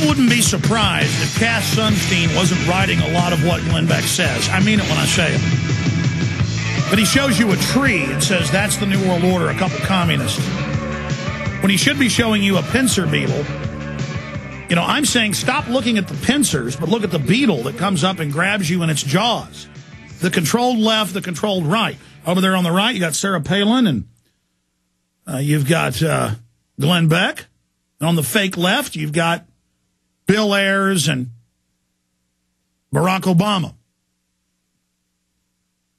I wouldn't be surprised if Cass Sunstein wasn't writing a lot of what Glenn Beck says. I mean it when I say it. But he shows you a tree and says, that's the New World Order, a couple communists. When he should be showing you a pincer beetle. You know, I'm saying stop looking at the pincers, but look at the beetle that comes up and grabs you in its jaws. The controlled left, the controlled right. Over there on the right, you got Sarah Palin, and you've got Glenn Beck. And on the fake left, you've got Bill Ayers and Barack Obama.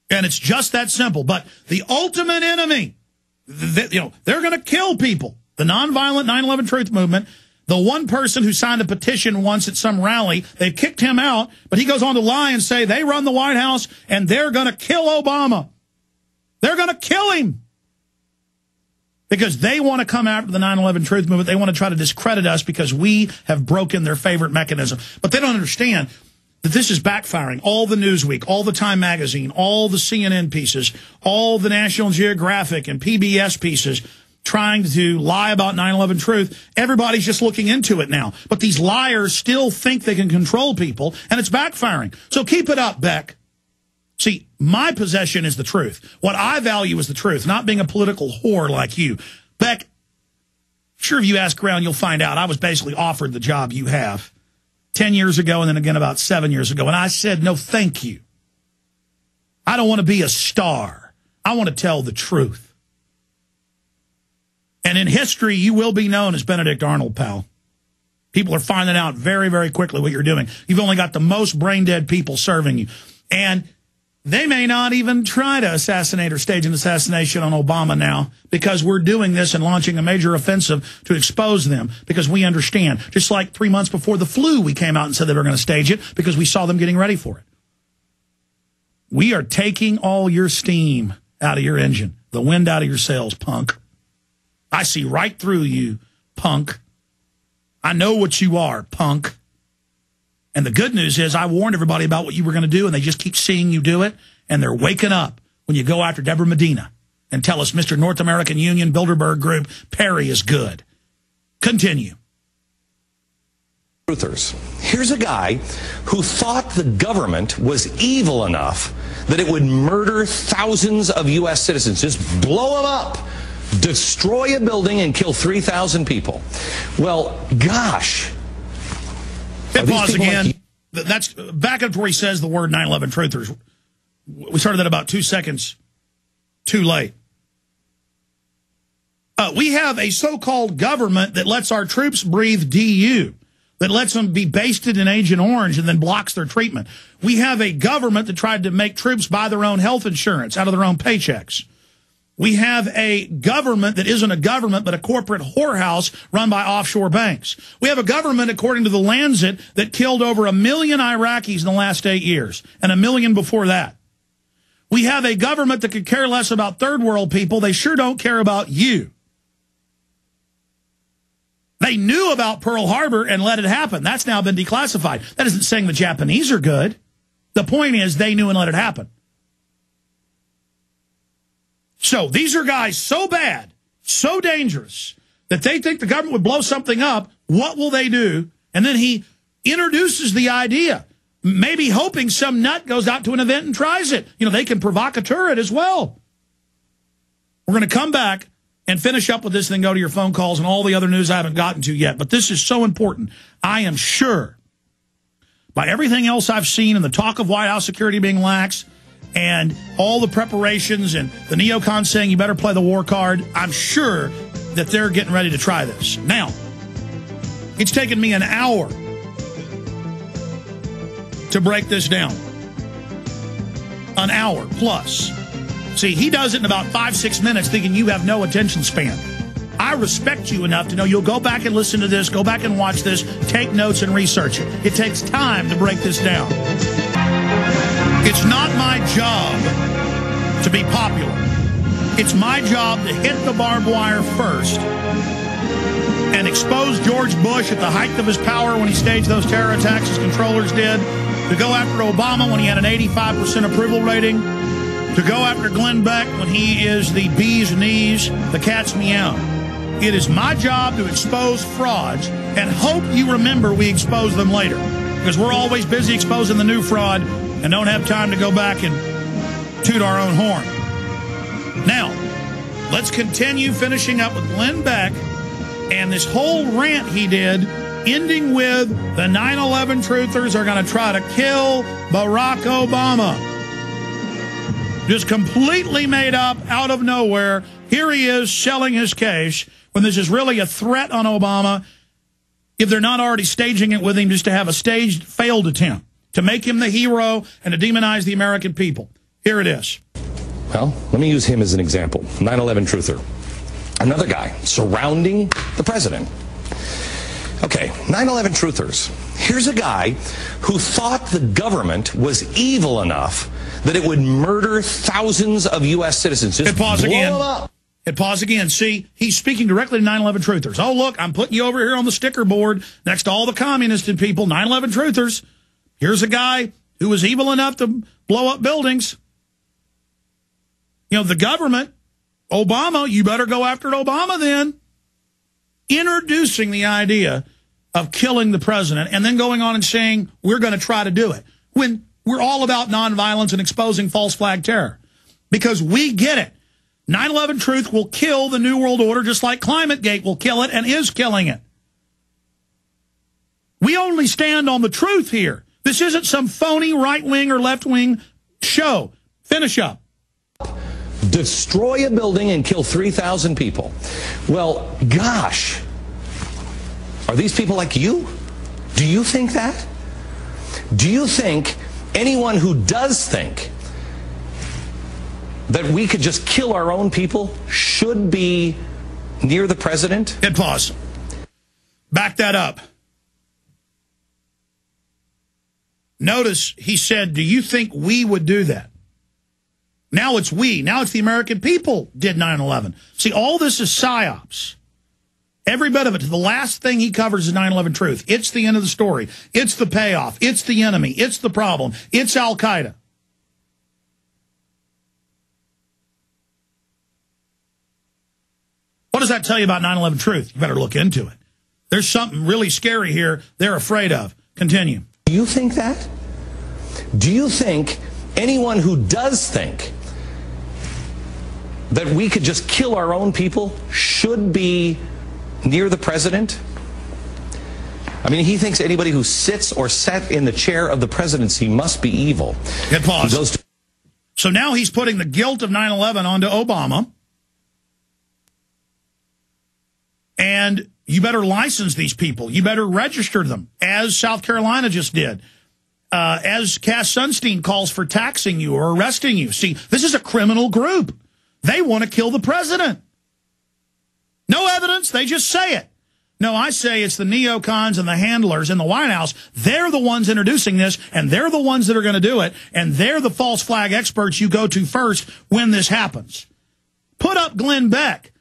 And it's just that simple. But the ultimate enemy, they're going to kill people. The nonviolent 9/11 Truth Movement, the one person who signed a petition once at some rally, they kicked him out, but he goes on to lie and say they run the White House and they're going to kill Obama. They're going to kill him. Because they want to come after the 9/11 Truth Movement. They want to try to discredit us because we have broken their favorite mechanism. But they don't understand that this is backfiring. All the Newsweek, all the Time Magazine, all the CNN pieces, all the National Geographic and PBS pieces trying to lie about 9/11 truth. Everybody's just looking into it now. But these liars still think they can control people, and it's backfiring. So keep it up, Beck. See, my possession is the truth. What I value is the truth, not being a political whore like you. Beck, sure, if you ask around, you'll find out I was basically offered the job you have 10 years ago and then again about 7 years ago. And I said, no, thank you. I don't want to be a star. I want to tell the truth. And in history, you will be known as Benedict Arnold, pal. People are finding out very, very quickly what you're doing. You've only got the most brain-dead people serving you. And they may not even try to assassinate or stage an assassination on Obama now because we're doing this and launching a major offensive to expose them because we understand. Just like 3 months before the flu, we came out and said they were going to stage it because we saw them getting ready for it. We are taking all your steam out of your engine, the wind out of your sails, punk. I see right through you, punk. I know what you are, punk. And the good news is I warned everybody about what you were going to do, and they just keep seeing you do it, and they're waking up when you go after Deborah Medina and tell us Mr. North American Union, Bilderberg Group, Perry is good. Continue. Truthers. Here's a guy who thought the government was evil enough that it would murder thousands of U.S. citizens, just blow them up. Destroy a building and kill 3,000 people. Well, gosh. Hit pause again. Like that's back up to where he says the word 9/11 truthers. We started that about 2 seconds too late. We have a so-called government that lets our troops breathe DU, that lets them be basted in Agent Orange and then blocks their treatment. We have a government that tried to make troops buy their own health insurance out of their own paychecks. We have a government that isn't a government, but a corporate whorehouse run by offshore banks. We have a government, according to the Lancet, that killed over 1 million Iraqis in the last 8 years, and 1 million before that. We have a government that could care less about third world people. They sure don't care about you. They knew about Pearl Harbor and let it happen. That's now been declassified. That isn't saying the Japanese are good. The point is they knew and let it happen. So these are guys so bad, so dangerous, that they think the government would blow something up. What will they do? And then he introduces the idea, maybe hoping some nut goes out to an event and tries it. You know, they can provocateur it as well. We're going to come back and finish up with this and then go to your phone calls and all the other news I haven't gotten to yet. But this is so important. I am sure, by everything else I've seen and the talk of White House security being lax, and all the preparations and the neocons saying you better play the war card, I'm sure that they're getting ready to try this. Now, it's taken me an hour to break this down. An hour plus. See, he does it in about 5-6 minutes thinking you have no attention span. I respect you enough to know you'll go back and listen to this, go back and watch this, take notes and research it. It takes time to break this down. It's not my job to be popular. It's my job to hit the barbed wire first and expose George Bush at the height of his power when he staged those terror attacks his controllers did, to go after Obama when he had an 85% approval rating, to go after Glenn Beck when he is the bee's knees, the cat's meow. It is my job to expose frauds and hope you remember we expose them later. Because we're always busy exposing the new fraud and don't have time to go back and toot our own horn. Now, let's continue finishing up with Glenn Beck and this whole rant he did, ending with the 9/11 truthers are going to try to kill Barack Obama. Just completely made up out of nowhere. Here he is selling his case when this is really a threat on Obama, if they're not already staging it with him just to have a staged failed attempt to make him the hero and to demonize the American people. Here it is. Well, let me use him as an example. 9/11 truther. Another guy surrounding the president. Okay, 9/11 truthers. Here's a guy who thought the government was evil enough that it would murder thousands of U.S. citizens. Just hit pause blow again. them up. Hit pause again. See, he's speaking directly to 9/11 truthers. Oh, look, I'm putting you over here on the sticker board next to all the communist people, 9/11 truthers. Here's a guy who was evil enough to blow up buildings. You know, the government, Obama, you better go after Obama then. Introducing the idea of killing the president and then going on and saying, we're going to try to do it. When we're all about nonviolence and exposing false flag terror. Because we get it. 9/11 truth will kill the New World Order just like ClimateGate will kill it and is killing it. We only stand on the truth here. This isn't some phony right-wing or left-wing show. Finish up. Destroy a building and kill 3,000 people. Well, gosh, are these people like you? Do you think that? Do you think anyone who does think that we could just kill our own people should be near the president? Hit pause. Back that up. Notice he said, do you think we would do that? Now it's we. Now it's the American people did 9/11. See, all this is psyops. Every bit of it. The last thing he covers is 9/11 truth. It's the end of the story. It's the payoff. It's the enemy. It's the problem. It's Al-Qaeda. What does that tell you about 9/11 truth? You better look into it. There's something really scary here they're afraid of. Continue. Do you think that? Do you think anyone who does think that we could just kill our own people should be near the president? I mean, he thinks anybody who sits or sat in the chair of the presidency must be evil. Hit pause. So now he's putting the guilt of 9/11 onto Obama. And you better license these people. You better register them, as South Carolina just did. As Cass Sunstein calls for taxing you or arresting you. See, this is a criminal group. They want to kill the president. No evidence. They just say it. No, I say it's the neocons and the handlers in the White House. They're the ones introducing this, and they're the ones that are going to do it, and they're the false flag experts you go to first when this happens. Put up Glenn Beck.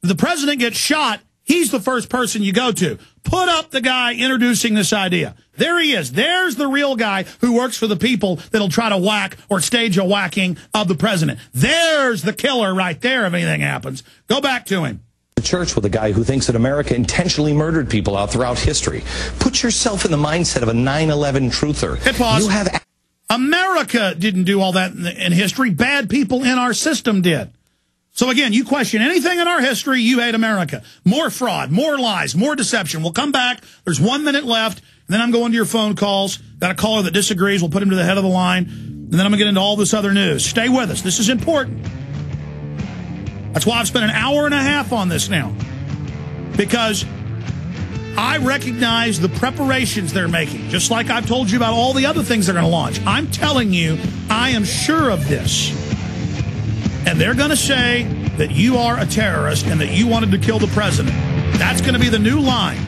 The president gets shot. He's the first person you go to. Put up the guy introducing this idea. There he is. There's the real guy who works for the people that'll try to whack or stage a whacking of the president. There's the killer right there if anything happens. Go back to him. The church with a guy who thinks that America intentionally murdered people out throughout history. Put yourself in the mindset of a 9/11 truther. Hit pause. You have America didn't do all that in history. Bad people in our system did. So again, you question anything in our history, you hate America. More fraud, more lies, more deception. We'll come back. There's 1 minute left. And then I'm going to your phone calls. Got a caller that disagrees. We'll put him to the head of the line. And then I'm going to get into all this other news. Stay with us. This is important. That's why I've spent an hour and a half on this now. Because I recognize the preparations they're making. Just like I've told you about all the other things they're going to launch. I'm telling you, I am sure of this. And they're going to say that you are a terrorist and that you wanted to kill the president. That's going to be the new line.